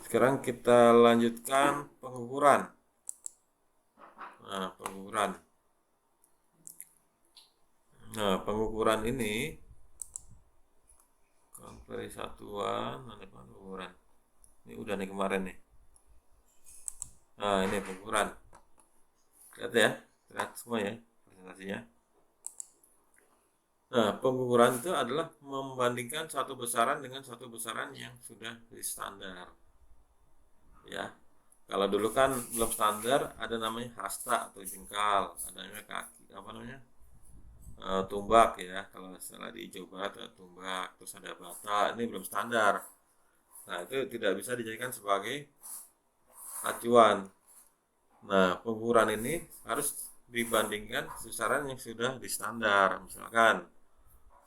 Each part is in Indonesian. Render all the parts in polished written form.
Sekarang kita lanjutkan pengukuran. Nah, pengukuran. Nah, pengukuran ini konversi satuan, ada pengukuran. Ini udah nih kemarin nih. Nah, ini pengukuran. Lihat ya, lihat semua ya presentasinya. Nah, pengukuran itu adalah membandingkan satu besaran dengan satu besaran yang sudah di standar. Ya, kalau dulu kan belum standar, ada namanya hasta atau jengkal, ada namanya kaki, apa namanya, tumbak ya. Kalau salah di Jawa Barat ada tumbak, terus ada bata, ini belum standar. Nah, itu tidak bisa dijadikan sebagai acuan. Nah, pengukuran ini harus dibandingkan besaran yang sudah di standar. Misalkan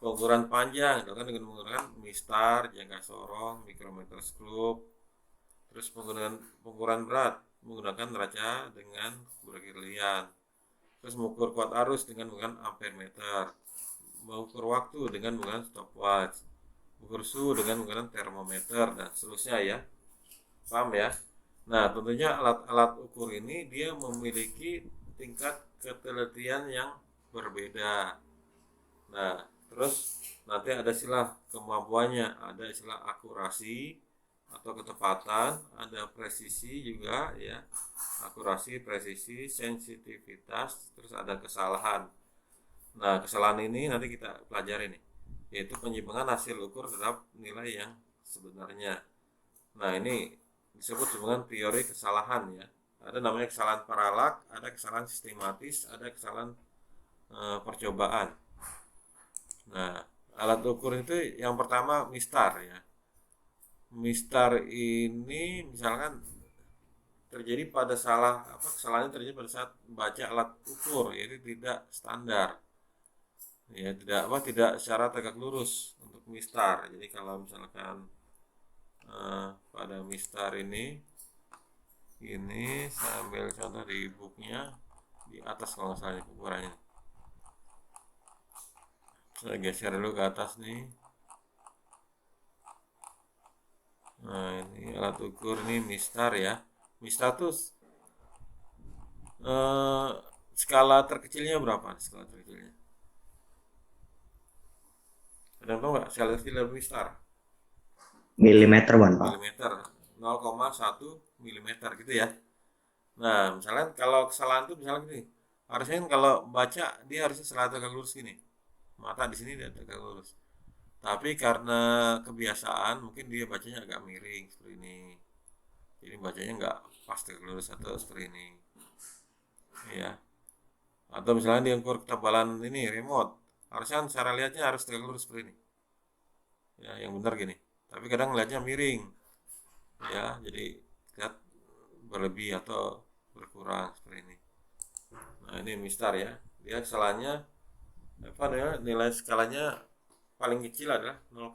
pengukuran panjang itu kan dengan menggunakan mistar, jangka sorong, mikrometer skrup. Terus pengukuran berat menggunakan neraca dengan bergilian. Terus mengukur kuat arus dengan menggunakan ampere meter. Mengukur waktu dengan menggunakan stopwatch. Mengukur suhu dengan menggunakan termometer dan seterusnya ya. Paham ya? Nah, tentunya alat-alat ukur ini dia memiliki tingkat ketelitian yang berbeda. Nah, terus nanti ada istilah kemampuannya, ada istilah akurasi atau ketepatan, ada presisi juga ya. Akurasi, presisi, sensitivitas, terus ada kesalahan. Nah, kesalahan ini nanti kita pelajari nih, yaitu penyimpangan hasil ukur terhadap nilai yang sebenarnya. Nah, ini disebut dengan teori kesalahan ya. Ada namanya kesalahan paralak, ada kesalahan sistematis, ada kesalahan percobaan. Nah, alat ukur itu yang pertama mistar ya. Mistar ini misalkan terjadi pada kesalahan terjadi pada saat membaca alat ukur, yaitu tidak standar. Ya, tidak secara tegak lurus untuk mistar. Jadi kalau misalkan pada mistar ini saya ambil contoh di booknya di atas kalau nggak salah ukurannya. Saya geser dulu ke atas nih. Nah, ini alat ukur ini mistar ya. Mistar tuh skala terkecilnya berapa? Skala terkecilnya. Ada yang tahu nggak skala terkecil dari mistar? Milimeter Pak. Milimeter, 0,1 milimeter gitu ya. Nah, misalnya kalau kesalahan itu misalnya gini, harusnya kan kalau baca dia harusnya selalu tegak lurus gini. Mata di sini dia tegak lurus. Tapi karena kebiasaan mungkin dia bacanya agak miring seperti ini. Jadi bacanya nggak pas tegak lurus atau seperti ini. Ya. Atau misalnya dia ukur ketebalan ini remote, harusnya kan cara lihatnya harus tegak lurus seperti ini. Ya, yang benar gini. Tapi kadang lihatnya miring. Ya, jadi lihat berlebih atau berkurang seperti ini. Nah, ini mistar ya. Dia kesalahannya apa ya, nilai skalanya paling kecil adalah 0,1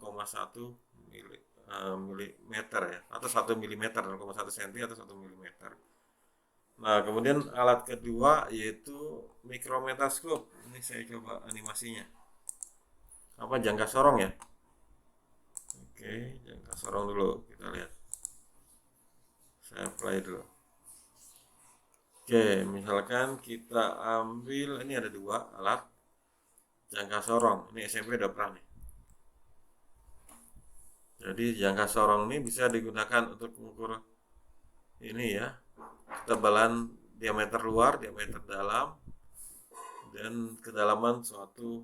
milimeter ya, atau 1 milimeter, 0,1 cm atau 1 milimeter. Nah, kemudian alat kedua yaitu mikrometaskop. Ini saya coba animasinya. Apa jangka sorong ya? Oke, jangka sorong dulu kita lihat. Saya play dulu. Oke, misalkan kita ambil ini ada dua alat jangka sorong. Ini SMP udah pernah nih. Jadi jangka sorong ini bisa digunakan untuk mengukur ini ya, ketebalan diameter luar, diameter dalam, dan kedalaman suatu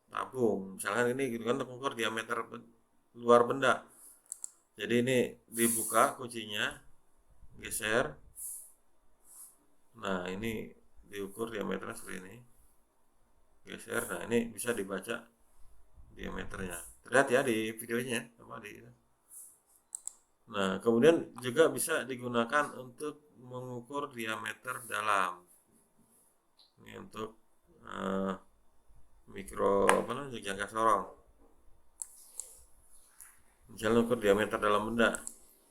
tabung. Misalkan ini gitu kan untuk mengukur diameter luar benda. Jadi ini dibuka kuncinya, geser. Nah, ini diukur diameternya seperti ini. Geser. Nah, ini bisa dibaca diameternya. Terlihat ya di videonya apa di. Nah, kemudian juga bisa digunakan untuk mengukur diameter dalam. Ini untuk uh, mikro apa namanya jangka sorong. Misalnya ukur diameter dalam benda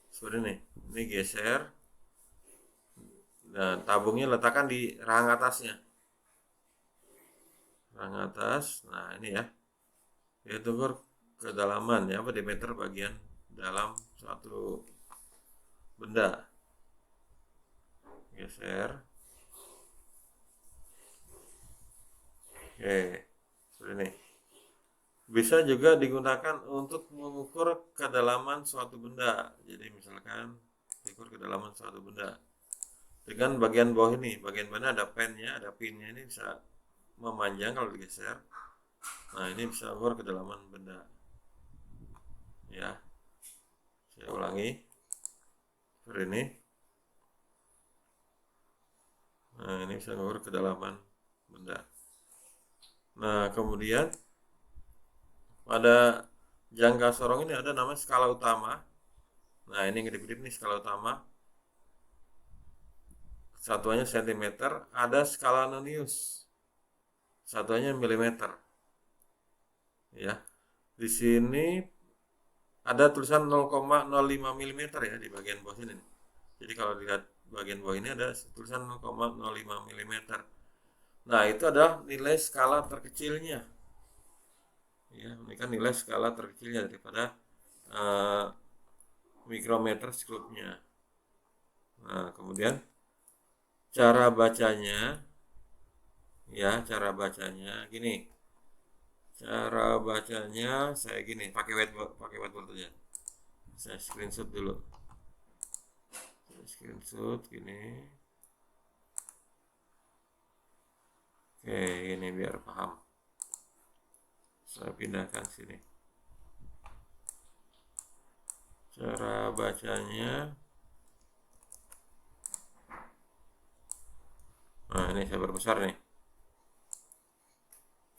seperti ini geser. Dan tabungnya letakkan di rahang atasnya, rahang atas. Nah, ini ya, dia ukur kedalaman ya, apa diameter bagian dalam suatu benda. Geser. Oke, seperti ini. Bisa juga digunakan untuk mengukur kedalaman suatu benda. Jadi misalkan ukur kedalaman suatu benda dengan bagian bawah ini, bagian mana ada pennya, ada pinnya, ini bisa memanjang kalau digeser. Nah, ini bisa mengukur kedalaman benda. Ya, saya ulangi seperti ini. Nah, ini bisa mengukur kedalaman benda. Nah, kemudian pada jangka sorong ini ada namanya skala utama. Nah, ini ngedip-ngedip nih skala utama. Satuannya cm, ada skala nonius. Satuannya milimeter. Ya. Di sini ada tulisan 0,05 mm ya di bagian bawah sini. Jadi kalau dilihat bagian bawah ini ada tulisan 0,05 mm. Nah, itu adalah nilai skala terkecilnya. Ya, ini kan nilai skala terkecilnya daripada mikrometer cubenya. Nah, kemudian cara bacanya, ya cara bacanya gini. Cara bacanya saya gini, pakai whiteboard aja. Saya screenshot dulu. Saya screenshot gini. Oke, ini biar paham. Saya pindahkan sini. Cara bacanya. Nah, ini saya perbesar nih.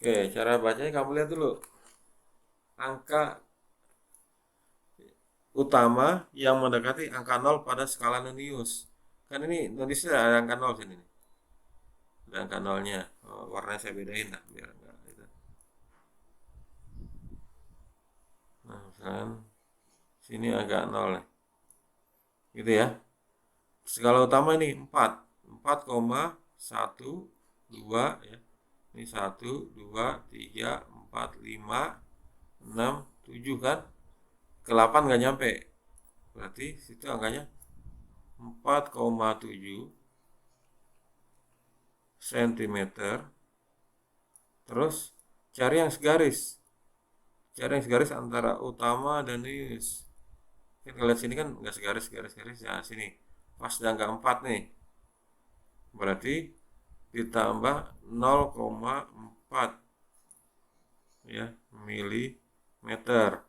Oke, cara bacanya kamu lihat dulu. Angka utama yang mendekati angka 0 pada skala nonius. Kan ini noniusnya ada angka 0 sini. Ada angka 0-nya. Oh, warnanya saya bedain lah biar enggak itu. Nah, misalkan sini agak 0 nih. Gitu ya. Skala utama ini 4. 4,12 ya. Ini 1, 2, 3, 4, 5, 6, 7 kan? Ke 8 nggak nyampe. Berarti situ angkanya 4,7 cm. Terus cari yang segaris. Cari yang segaris antara utama dan nonius. Kita lihat sini kan nggak segaris. Ya sini pas di angka 4 nih. Berarti ditambah 0,4 ya milimeter,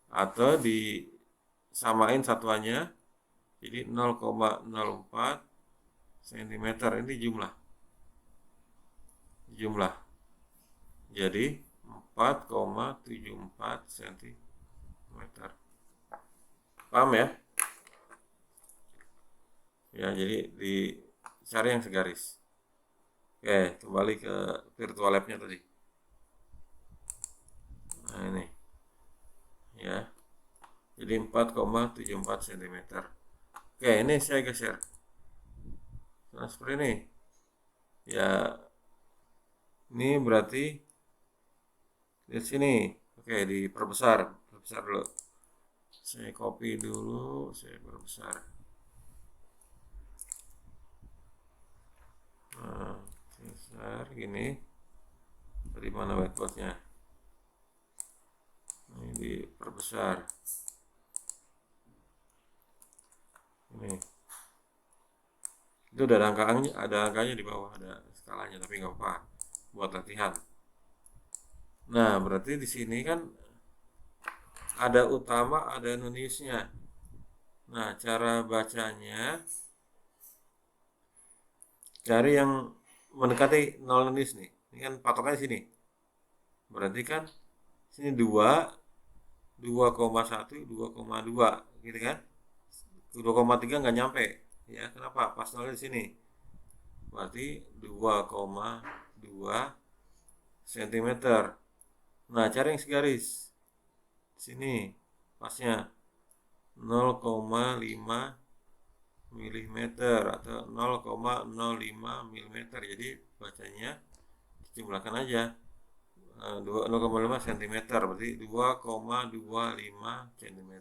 atau disamain satuannya jadi 0,04 cm. Ini jumlah jadi 4,74 cm. Paham ya? Ya, jadi dicari yang segaris. Oke, kembali ke virtual lab-nya tadi. Nah, ini. Ya. Jadi 4,74 cm. Oke, ini saya geser. Nah, seperti ini. Ya. Ini berarti di sini. Oke, diperbesar. Perbesar dulu. Saya copy dulu, saya perbesar. Nah, besar gini. Dari mana whiteboardnya? Ini diperbesar. Ini. Itu udah ada angkanya di bawah, ada skalanya, tapi nggak apa-apa buat latihan. Nah, berarti di sini kan ada utama, ada noniusnya. Nah, cara bacanya cari yang mendekati 0 nonius nih. Ini kan patokannya sini. Berarti kan sini 2, 2,1, 2,2 gitu kan. 2,3 nggak nyampe. Ya, kenapa? Pas nolnya di sini. Berarti 2,2 cm. Nah, cari yang segaris. Sini pasnya 0,5 mm atau 0,05 mm. Jadi bacanya jumlahkan aja 0,5 cm, berarti 2,25 cm.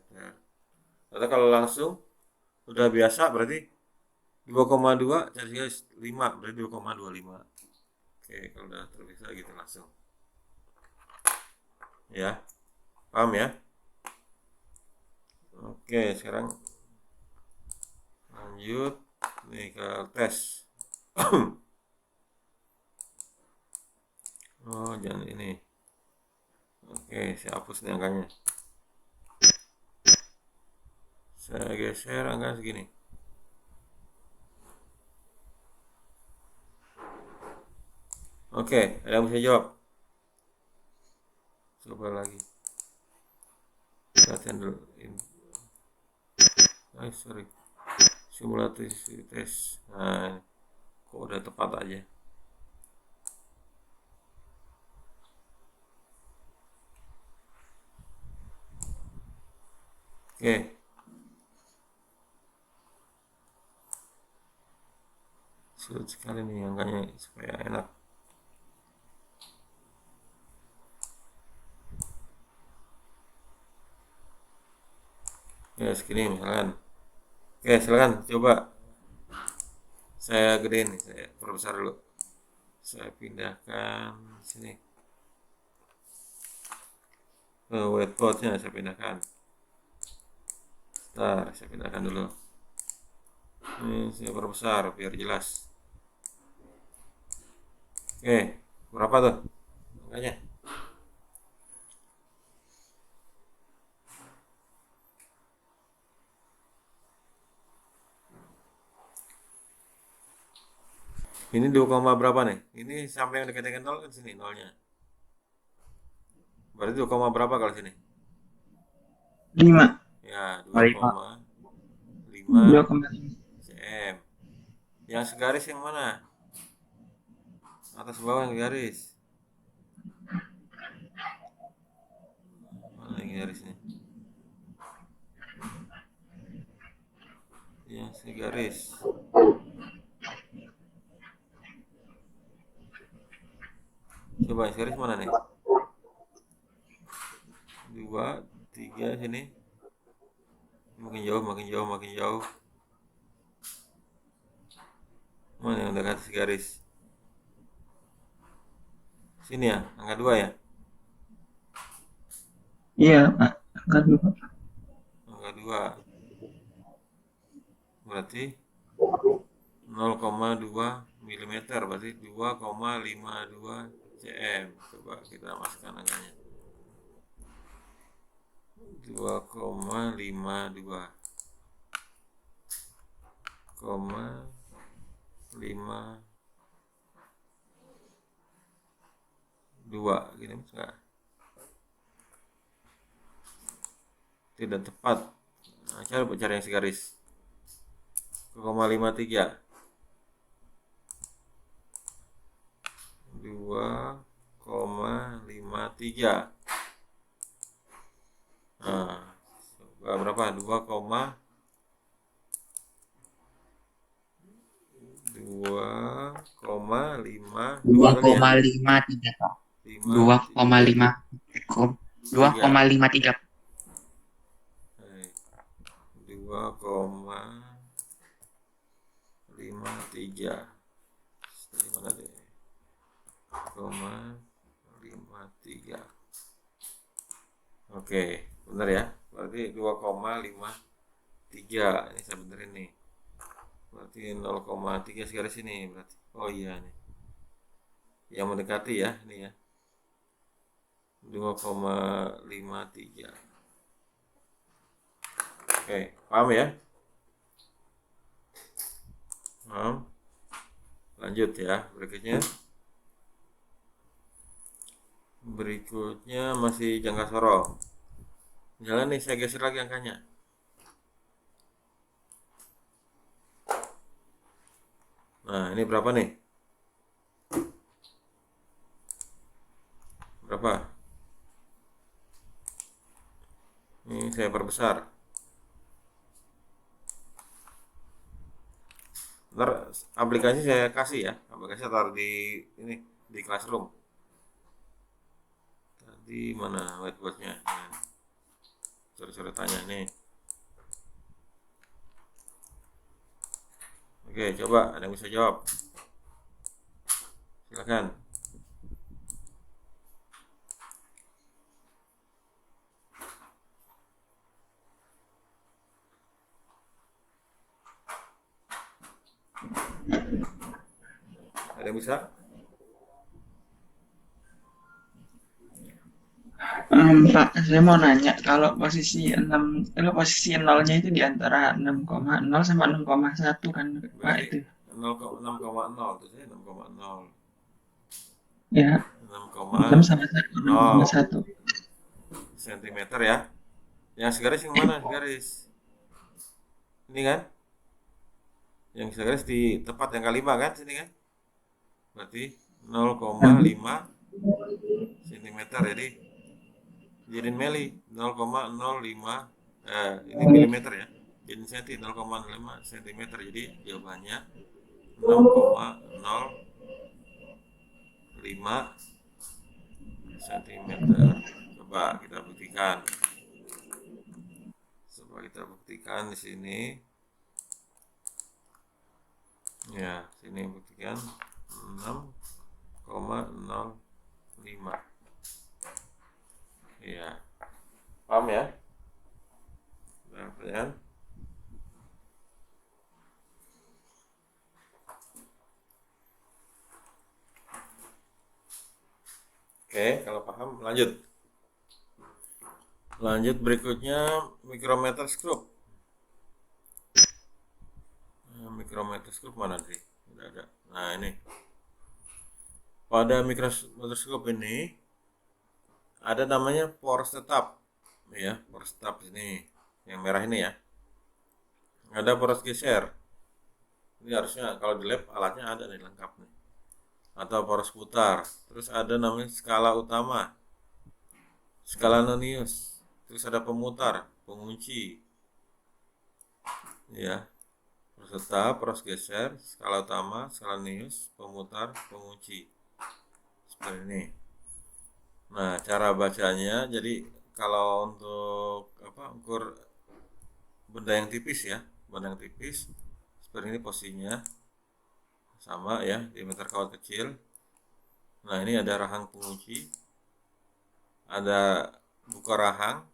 Atau kalau langsung udah biasa berarti 2,2 cari garis 5 berarti 2,25. Oke, kalau udah terbiasa gitu langsung. Ya, paham ya? Oke, sekarang lanjut nih ke tes. Oh, jangan ini. Oke, saya hapus nih angkanya. Saya geser angka segini. Oke, ada yang bisa jawab? Coba lagi. Latihan dulu. Sorry. Simulasi tes. Nah, kok udah tepat aja. Oke. Sulit sekali nih angkanya supaya enak. Ya, segini misalkan. Oke, silakan coba. Saya gedein nih, saya perbesar dulu. Saya pindahkan sini. Whiteboardnya saya pindahkan. Bentar, saya pindahkan dulu. Ini saya perbesar biar jelas. Oke, berapa tuh angkanya? Ini 2, berapa nih? Ini sampai yang dekat-dekat 0 kan sini nolnya. Berarti 2, berapa kalau sini? 5. Ya, 5. 2,5 2,5. cm. Yang segaris yang mana? Atas bawah yang garis. Mana yang garisnya? Yang segaris. Coba yang segaris mana nih? 2, 3 sini. Makin jauh, makin jauh, makin jauh. Mana yang dekat segaris? Sini ya, angka 2 ya? Iya, Pak. Angka 2. Angka 2. Berarti 0,2 mm, berarti 2,52 cm. Coba kita masukkan angkanya. 2,52 gini enggak? Tidak tepat. Nah, cara yang segaris. 2,53 Nah, berapa? 2,53, Pak. 2,53. 2,53. Dari mana deh? 2,53. Oke, benar ya. Berarti 2,53. Ini saya benerin nih. Berarti 0,3 segaris ini berarti. Oh iya nih. Yang mendekati ya, ini ya. 2,53. Oke, paham ya? Paham? Lanjut ya, berikutnya masih jangka sorong. Misalnya nih saya geser lagi angkanya. Nah, ini berapa nih? Berapa? Ini saya perbesar. Ntar aplikasi saya kasih ya. Aplikasi saya taruh di ini di Classroom. Tadi mana whiteboardnya? Nah, sore-sore tanya nih. Oke, coba ada yang bisa jawab. Silakan. Ada yang bisa? Pak, saya mau nanya, kalau posisi nolnya itu di antara 6,0 sama 6,1 kan, Pak Berarti itu. 6,0 tuh saya 6,0. Ya, 6 sama 1, 6,0 6,1. cm ya. Yang segaris yang mana? Segaris. Ini kan? Yang segaris di tempat yang kelima kan sini kan? Berarti 0,5 cm. Jadi mili 0,05 ini milimeter ya. Jadi senti 0,5 cm. Jadi jawabannya 6,05 cm. Coba kita buktikan. Coba kita buktikan di sini. Ya, sini buktikan 6,05. Iya. Paham ya? Pertanyaan? Oke, kalau paham lanjut. Lanjut berikutnya mikrometer skrup. Mikrometer skrup mana sih? Udah ada. Nah, ini. Pada mikrometer skrup ini ada namanya poros tetap. Ya, poros tetap ini. Yang merah ini ya. Ada poros geser. Ini harusnya kalau di lab alatnya ada nih lengkap nih. Atau poros putar. Terus ada namanya skala utama. Skala nonius. Terus ada pemutar, pengunci. Ya. Poros tetap, poros geser, skala utama, skala nonius, pemutar, pengunci. Seperti ini. Nah, cara bacanya jadi kalau untuk ukur benda yang tipis ya, benda yang tipis seperti ini posisinya sama ya, diameter kawat kecil. Nah, ini ada rahang pengunci, ada buka rahang,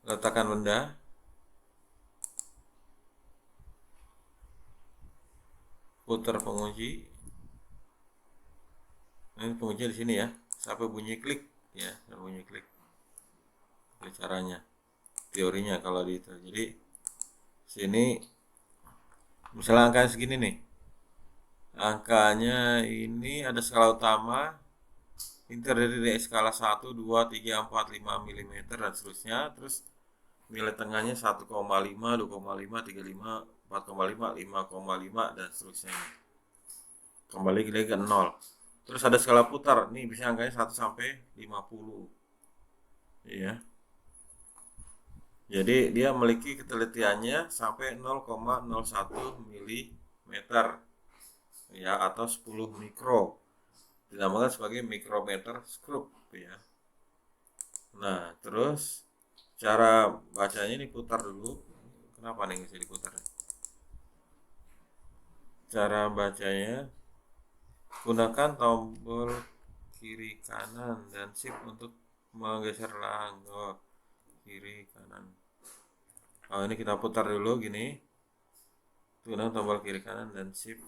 letakkan benda, putar pengunci. Ini pengunci di sini ya, sampai bunyi klik ya, sampai bunyi klik. Ini caranya, teorinya kalau di itu. Jadi sini misalnya angkanya segini nih, angkanya ini ada skala utama, ini terdiri dari skala 1, 2, 3, 4, 5 mm dan seterusnya. Terus nilai tengahnya 1,5, 2,5, 3,5, 4,5, 5,5 dan seterusnya. Kembali ke 0. Terus ada skala putar, nih bisa angkanya 1 sampai 50. Iya. Jadi dia memiliki ketelitiannya sampai 0,01 mm ya atau 10 mikro. Dinamakan sebagai mikrometer skrup ya. Nah, terus cara bacanya ini putar dulu. Kenapa nih bisa diputar? Cara bacanya gunakan tombol kiri kanan dan shift untuk menggeser lahang. Oh, kiri kanan. Oh, ini kita putar dulu gini. Gunakan tombol kiri kanan dan shift.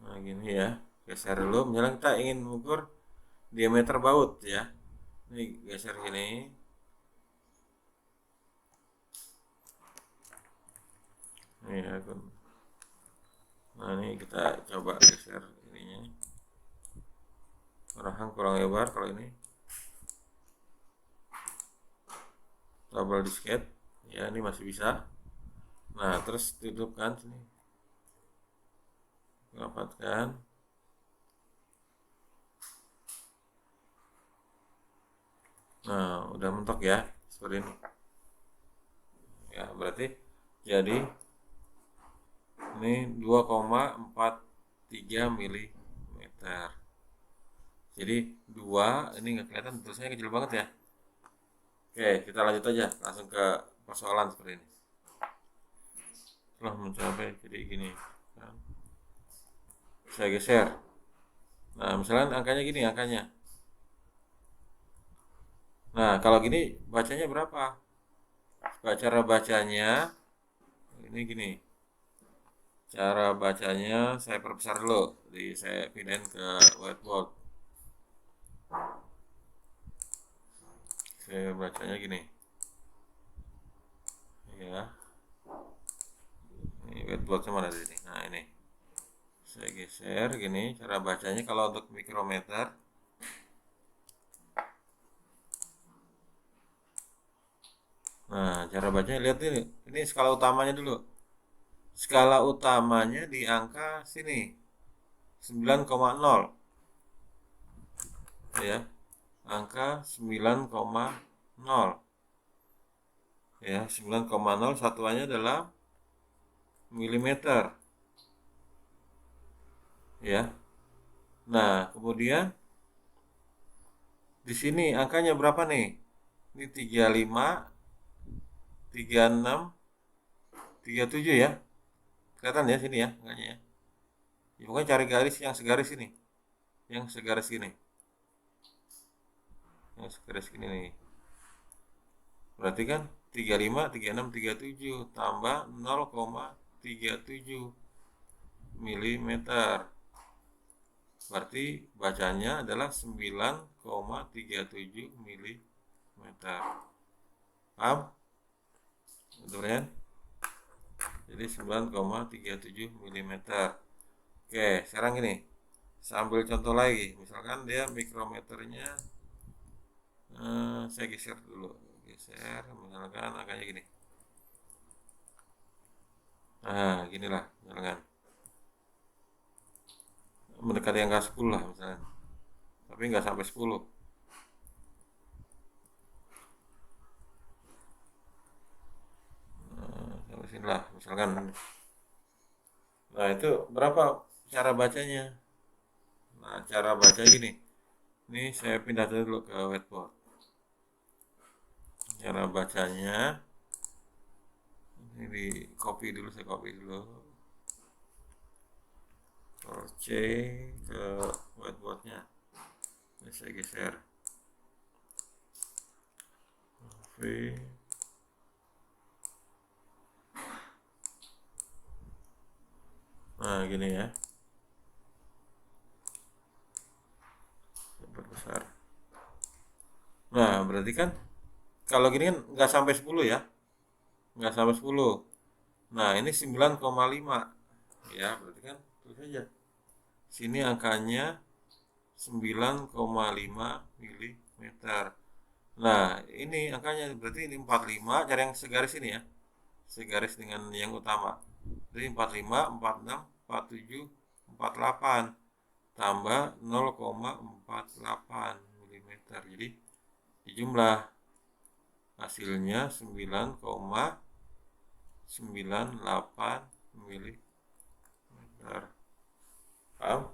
Nah, gini ya. Geser dulu. Misalnya kita ingin mengukur diameter baut ya. Ini geser gini. Ini akun. Nah, ini kita coba geser ininya. Rahang kurang lebar kalau ini. Double disket. Ya, ini masih bisa. Nah, terus tutupkan sini. Rapatkan. Nah, udah mentok ya, seperti ini. Ya, berarti jadi ini 2,43 mm. Jadi 2 ini nggak kelihatan tulisannya kecil banget ya. Oke, kita lanjut aja langsung ke persoalan seperti ini. Setelah mencapai jadi gini kan. Saya geser. Nah, misalnya angkanya gini angkanya. Nah, kalau gini bacanya berapa? Cara bacanya ini gini. Cara bacanya saya perbesar dulu. Jadi saya pindahin ke whiteboard. Saya bacanya gini. Ya, ini whiteboardnya mana tadi? Nah, ini. Saya geser gini. Cara bacanya kalau untuk mikrometer. Nah, cara bacanya lihat ini skala utamanya dulu. Skala utamanya di angka sini 9,0 ya. Angka 9,0 ya, 9,0 satuannya adalah milimeter ya. Nah, kemudian di sini angkanya berapa nih? Ini 35, 36, 37 ya. Kelihatan ya sini ya angkanya ya. Ya, pokoknya cari garis yang segaris ini. Yang segaris ini. Yang segaris ini nih. Berarti kan 35, 36, 37 tambah 0,37 milimeter. Berarti bacanya adalah 9,37 milimeter. Paham? Betul kan? Jadi 9,37 milimeter. Oke, sekarang gini. Sambil contoh lagi. Misalkan dia mikrometernya saya geser dulu. Geser, misalkan angkanya gini. Nah, ginilah misalkan. Mendekati angka 10 lah misalnya. Tapi nggak sampai 10. Sampai sini lah misalkan. Nah, itu berapa cara bacanya? Nah, cara baca gini. Ini saya pindah dulu ke whiteboard. Cara bacanya ini di copy dulu, saya copy dulu. Ctrl C ke whiteboardnya. Ini saya geser. V. Nah, gini ya. Perbesar. Nah, berarti kan kalau gini kan nggak sampai 10 ya. Nggak sampai 10. Nah, ini 9,5 ya, berarti kan tulis saja. Sini angkanya 9,5 milimeter. Nah, ini angkanya berarti ini 45, cari yang segaris ini ya. Segaris dengan yang utama. Jadi 45, 46, 47, 48 tambah 0,48 milimeter. Jadi dijumlah hasilnya 9,98 milimeter. Paham?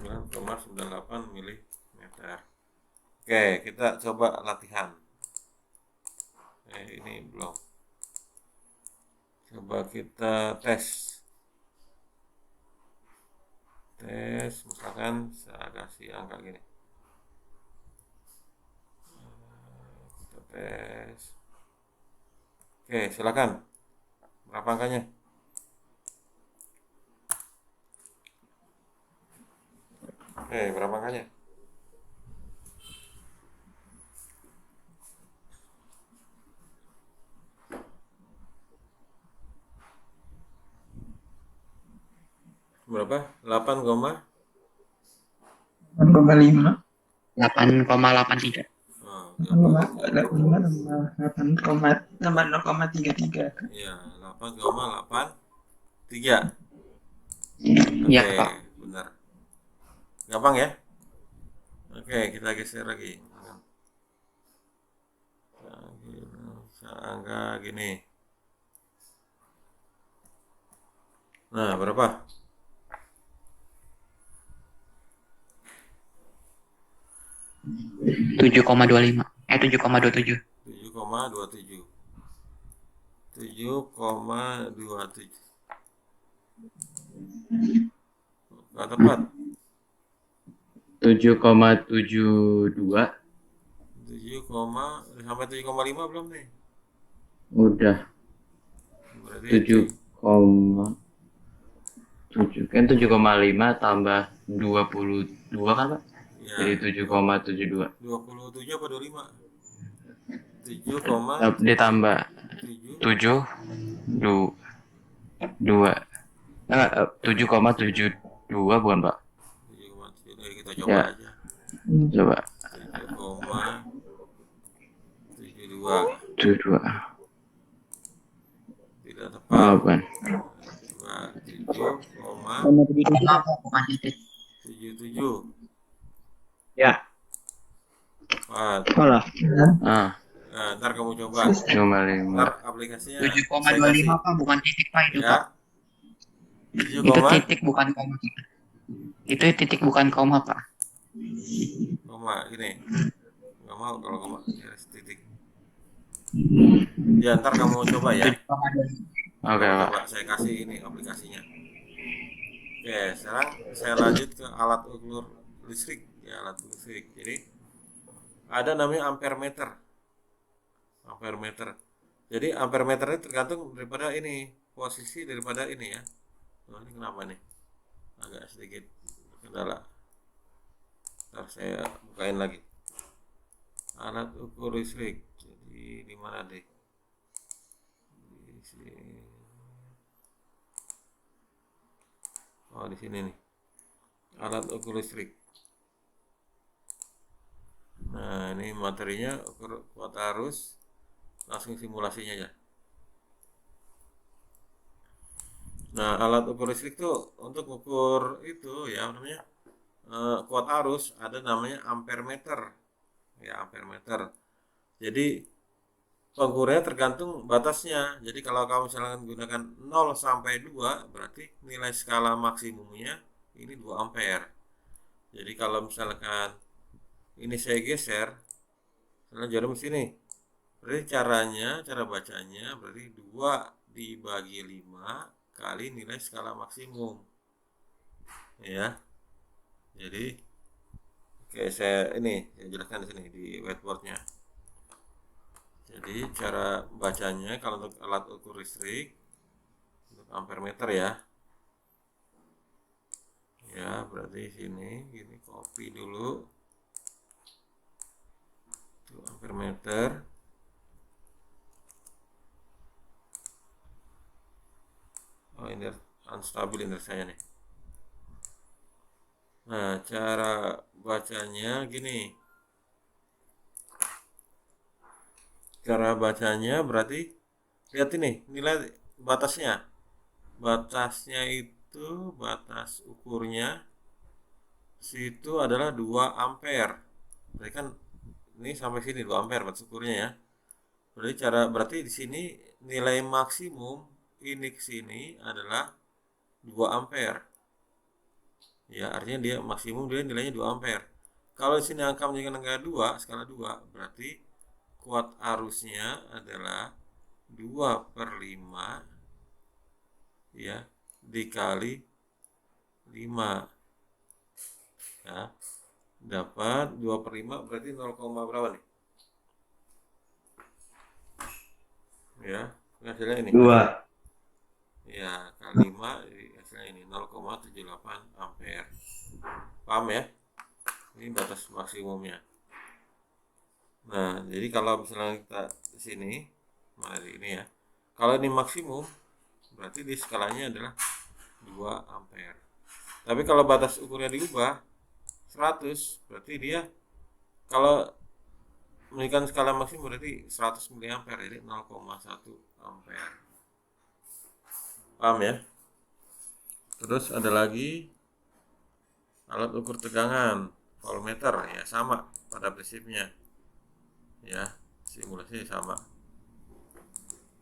9,98 milimeter. Oke, kita coba latihan. Ini belum. Coba kita tes. Misalkan saya kasih angka gini. Kita tes. Oke, silakan. Berapa angkanya? Oke, berapa angkanya? Berapa? 8,5. 8,83. Oh, 8,85 tambah 0,33. iya, 8,83. Iya, Oke, Pak. benar. Gampang ya? Oke, kita geser lagi. Angka gini. Nah, berapa? 7,25. 7,27. 7,27. 7,27. Nggak tepat. 7,72. 7, sampai 7,5 belum nih? Udah. Berarti 7,7 kan 7,5 tambah 22 kan Pak? ya, Jadi 7,72. 27 apa 25? 7,7. Ditambah 7 2 7,72 bukan Pak? 7,7. Kita coba Ya, aja. coba 7,72. 72. Tidak Oh, tepat. bukan. Coba 7,77. Bukan titik. Ya. Tepat. Salah. Ah, Nah, ntar kamu coba. cuma 5. Ntar aplikasinya saya 7,25 kasih. Pak, bukan titik Pak itu Ya. Pak. 7, Itu titik bukan koma. Itu titik bukan koma Pak. koma gini. Nggak mau kalau koma garis titik. Ya, ntar kamu coba ya. 7,25. Oke, Kamu Pak. coba saya kasih ini aplikasinya. Oke, sekarang saya lanjut ke alat ukur listrik. Ya, alat ukur listrik. Jadi ada namanya ampere meter. Ampere meter. Jadi ampere meter ini tergantung daripada ini, posisi daripada ini ya. Nah, ini kenapa nih? Agak sedikit kendala. Ntar saya bukain lagi. Alat ukur listrik. Jadi di mana deh? Di sini. Oh, di sini nih. Alat ukur listrik. Nah, ini materinya ukur kuat arus. Langsung simulasinya ya. Nah, alat ukur listrik tuh untuk ukur itu ya namanya kuat arus ada namanya ampere meter. Ya, ampere meter. Jadi pengukurnya tergantung batasnya. Jadi kalau kamu misalkan gunakan 0 sampai 2 berarti nilai skala maksimumnya ini 2 ampere. Jadi kalau misalkan ini saya geser, misalnya jarum sini. Berarti cara bacanya berarti 2 dibagi 5 kali nilai skala maksimum. Ya. Jadi oke, saya jelaskan di sini di whiteboardnya. Jadi cara bacanya kalau untuk alat ukur listrik untuk ampere meter ya. Ya, berarti sini gini copy dulu. Itu ampere meter. Oh, ini unstabil ini saya nih. Nah, cara bacanya gini. Cara bacanya berarti lihat ini nilai batasnya. Batasnya itu batas ukurnya situ adalah 2 ampere. Berarti kan ini sampai sini 2 ampere batas ukurnya ya. Berarti di sini nilai maksimum ini ke sini adalah 2 ampere. Ya, artinya dia maksimum dia nilainya 2 ampere. Kalau di sini angka menjadi angka 2, skala 2, berarti kuat arusnya adalah 2/5 ya dikali 5 ya, dapat 2/5 berarti 0, berapa nih ya, hasilnya ini 2. ya, kali 5 hasilnya ini 0,78 ampere. Paham ya? Ini batas maksimumnya. Nah, jadi kalau misalnya kita di sini, mari ini ya. Kalau ini maksimum, berarti di skalanya adalah 2 ampere. Tapi kalau batas ukurnya diubah 100, berarti dia kalau menunjukkan skala maksimum berarti 100 miliampere, jadi 0,1 ampere. Paham ya? Terus ada lagi alat ukur tegangan, voltmeter ya, sama pada prinsipnya. Ya, simulasi sama.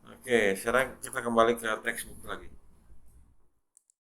Oke, sekarang kita kembali ke textbook lagi.